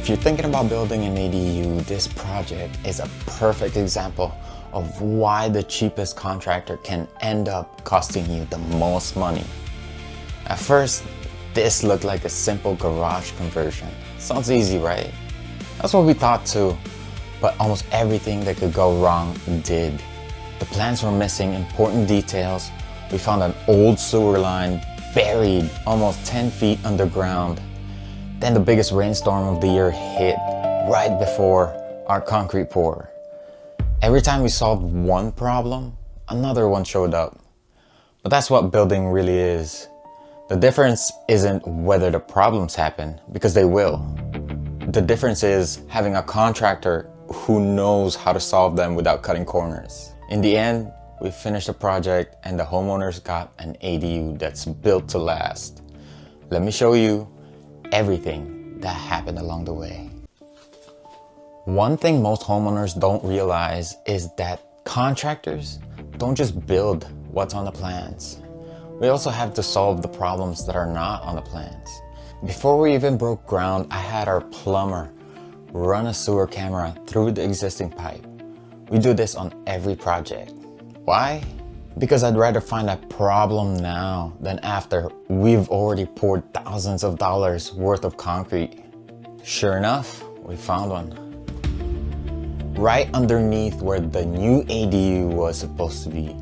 If you're thinking about building an ADU, this project is a perfect example of why the cheapest contractor can end up costing you the most money. At first, this looked like a simple garage conversion. Sounds easy, right? That's what we thought too, but almost everything that could go wrong did. The plans were missing important details. We found an old sewer line buried almost 10 feet underground. Then the biggest rainstorm of the year hit right before our concrete pour. Every time we solved one problem, another one showed up. But that's what building really is. The difference isn't whether the problems happen, because they will. The difference is having a contractor who knows how to solve them without cutting corners. In the end, we finished the project and the homeowners got an ADU that's built to last. Let me show you everything that happened along the way. One thing most homeowners don't realize is that contractors don't just build what's on the plans. We also have to solve the problems that are not on the plans. Before we even broke ground, I had our plumber run a sewer camera through the existing pipe. We do this on every project. Why? Because I'd rather find a problem now than after we've already poured thousands of dollars worth of concrete. Sure enough, we found one. Right underneath where the new ADU was supposed to be,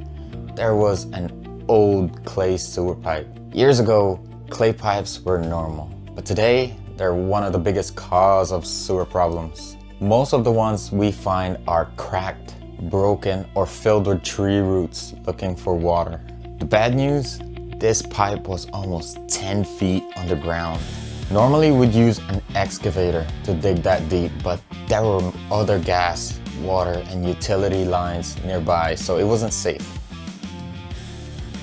there was an old clay sewer pipe. Years ago, clay pipes were normal, but today they're one of the biggest cause of sewer problems. Most of the ones we find are cracked, broken, or filled with tree roots looking for water. The bad news, this pipe was almost 10 feet underground. Normally we'd use an excavator to dig that deep, but there were other gas, water, and utility lines nearby, so it wasn't safe.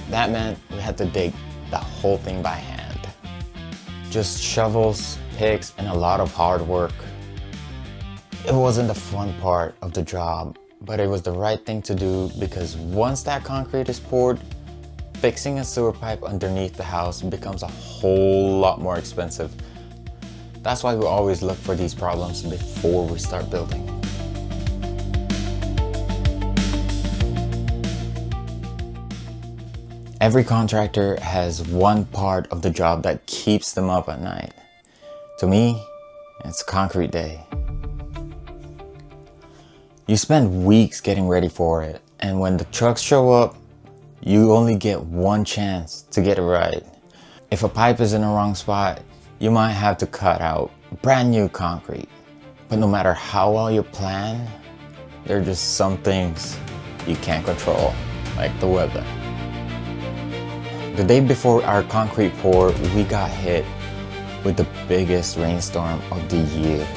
That meant we had to dig the whole thing by hand. Just shovels, picks, and a lot of hard work. It wasn't the fun part of the job, but it was the right thing to do because once that concrete is poured, fixing a sewer pipe underneath the house becomes a whole lot more expensive. That's why we always look for these problems before we start building. Every contractor has one part of the job that keeps them up at night. To me, it's concrete day. You spend weeks getting ready for it, and when the trucks show up, you only get one chance to get it right. If a pipe is in the wrong spot, you might have to cut out brand new concrete. But no matter how well you plan, there are just some things you can't control, like the weather. The day before our concrete pour, we got hit with the biggest rainstorm of the year.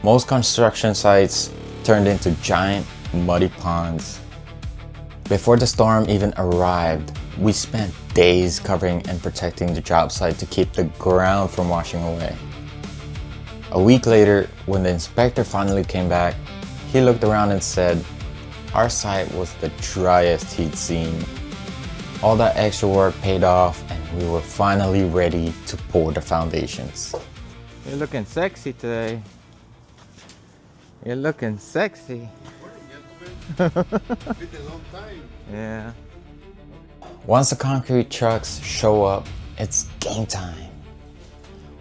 Most construction sites turned into giant muddy ponds. Before the storm even arrived, we spent days covering and protecting the job site to keep the ground from washing away. A week later, when the inspector finally came back, he looked around and said, our site was the driest he'd seen. All that extra work paid off and we were finally ready to pour the foundations. You're looking sexy today. You're looking sexy. Yeah. Once the concrete trucks show up, it's game time.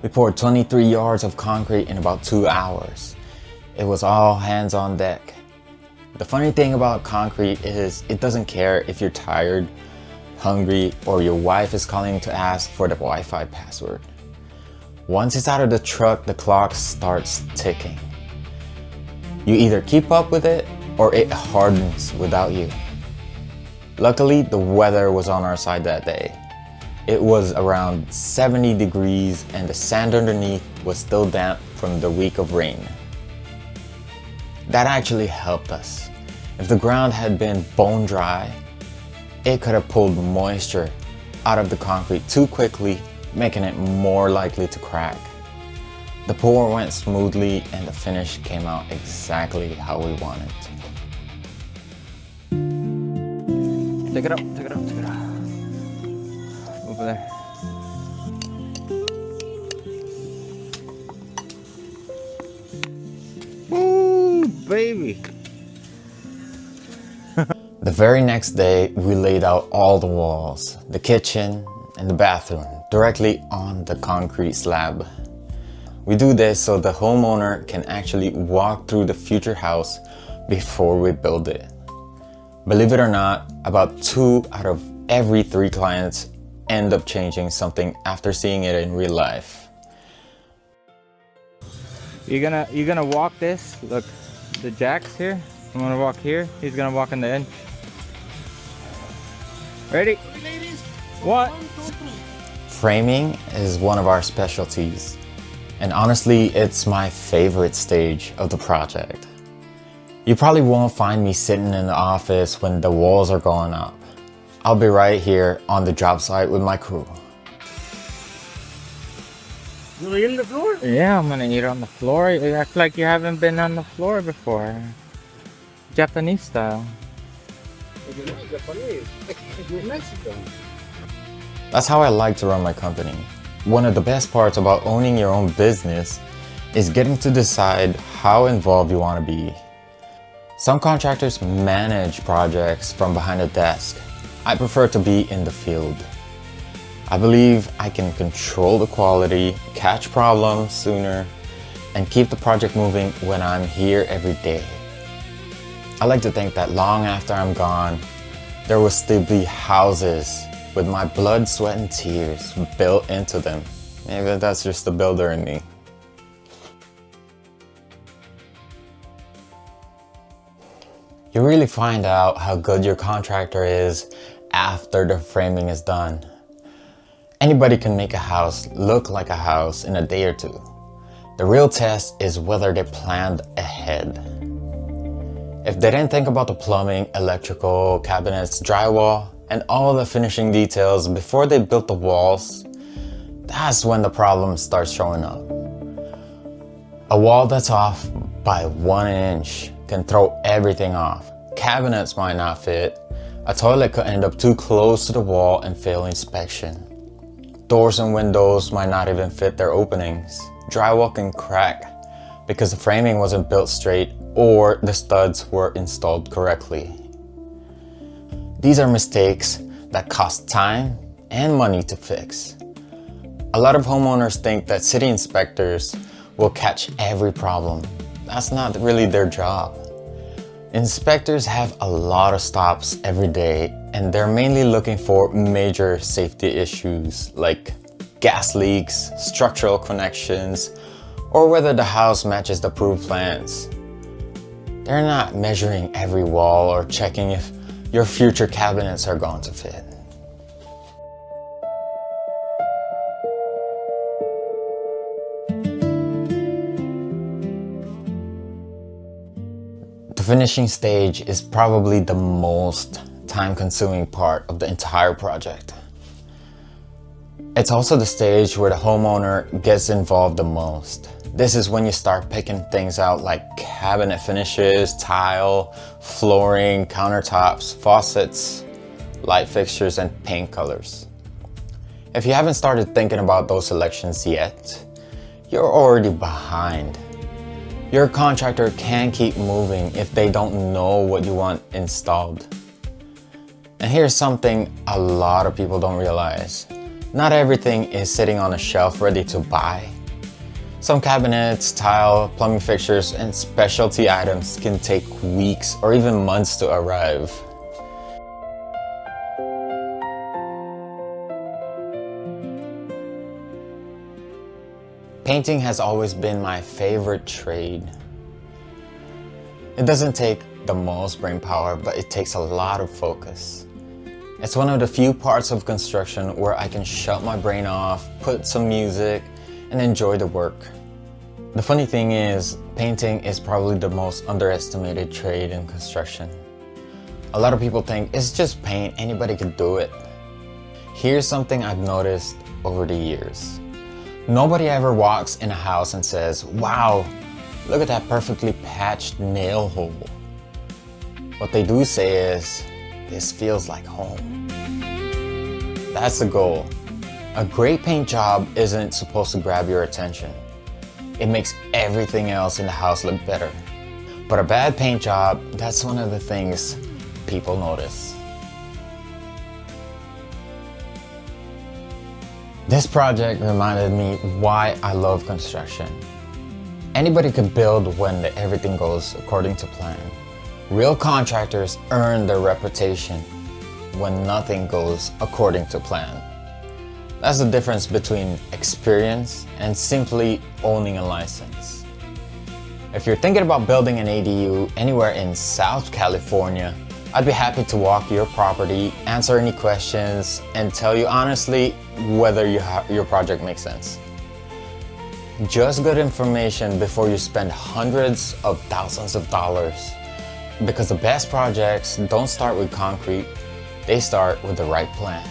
We poured 23 yards of concrete in about 2 hours. It was all hands on deck. The funny thing about concrete is it doesn't care if you're tired, hungry, or your wife is calling to ask for the Wi-Fi password. Once it's out of the truck, the clock starts ticking. You either keep up with it or it hardens without you. Luckily, the weather was on our side that day. It was around 70 degrees and the sand underneath was still damp from the week of rain. That actually helped us. If the ground had been bone dry, it could have pulled moisture out of the concrete too quickly, making it more likely to crack. The pour went smoothly and the finish came out exactly how we wanted. Take it up, take it up, take it up. Over there. baby. The very next day, we laid out all the walls, the kitchen, and the bathroom directly on the concrete slab. We do this so the homeowner can actually walk through the future house before we build it. Believe it or not, about 2 out of every 3 clients end up changing something after seeing it in real life. You're gonna walk this. Look, the jacks here. I'm gonna walk here. He's gonna walk in the end. Ready? One. Framing is one of our specialties, and honestly, it's my favorite stage of the project. You probably won't find me sitting in the office when the walls are going up. I'll be right here on the job site with my crew. You wanna eat on the floor? Yeah, I'm gonna eat on the floor. You act like you haven't been on the floor before. Japanese style. You're not Japanese. You're Mexican. That's how I like to run my company. One of the best parts about owning your own business is getting to decide how involved you want to be. Some contractors manage projects from behind a desk. I prefer to be in the field. I believe I can control the quality, catch problems sooner, and keep the project moving when I'm here every day. I like to think that long after I'm gone, there will still be houses with my blood, sweat, and tears built into them. Maybe that's just the builder in me. You really find out how good your contractor is after the framing is done. Anybody can make a house look like a house in a day or two. The real test is whether they planned ahead. If they didn't think about the plumbing, electrical, cabinets, drywall, and all the finishing details before they built the walls, that's when the problem starts showing up. A wall that's off by 1 inch can throw everything off. Cabinets might not fit. A toilet could end up too close to the wall and fail inspection. Doors and windows might not even fit their openings. Drywall can crack because the framing wasn't built straight or the studs were installed correctly. These are mistakes that cost time and money to fix. A lot of homeowners think that city inspectors will catch every problem. That's not really their job. Inspectors have a lot of stops every day, and they're mainly looking for major safety issues like gas leaks, structural connections, or whether the house matches the approved plans. They're not measuring every wall or checking if your future cabinets are going to fit. The finishing stage is probably the most time-consuming part of the entire project. It's also the stage where the homeowner gets involved the most. This is when you start picking things out like cabinet finishes, tile, flooring, countertops, faucets, light fixtures, and paint colors. If you haven't started thinking about those selections yet, you're already behind. Your contractor can't keep moving if they don't know what you want installed. And here's something a lot of people don't realize. Not everything is sitting on a shelf ready to buy. Some cabinets, tile, plumbing fixtures, and specialty items can take weeks or even months to arrive. Painting has always been my favorite trade. It doesn't take the most brain power, but it takes a lot of focus. It's one of the few parts of construction where I can shut my brain off, put some music, and enjoy the work. The funny thing is, painting is probably the most underestimated trade in construction. A lot of people think it's just paint, anybody could do it. Here's something I've noticed over the years. Nobody ever walks in a house and says, "Wow, look at that perfectly patched nail hole." What they do say is, "This feels like home." That's the goal. A great paint job isn't supposed to grab your attention. It makes everything else in the house look better. But a bad paint job, that's one of the things people notice. This project reminded me why I love construction. Anybody could build when everything goes according to plan. Real contractors earn their reputation when nothing goes according to plan. That's the difference between experience and simply owning a license. If you're thinking about building an ADU anywhere in South California, I'd be happy to walk your property, answer any questions, and tell you honestly whether your project makes sense. Just good information before you spend hundreds of thousands of dollars. Because the best projects don't start with concrete, they start with the right plan.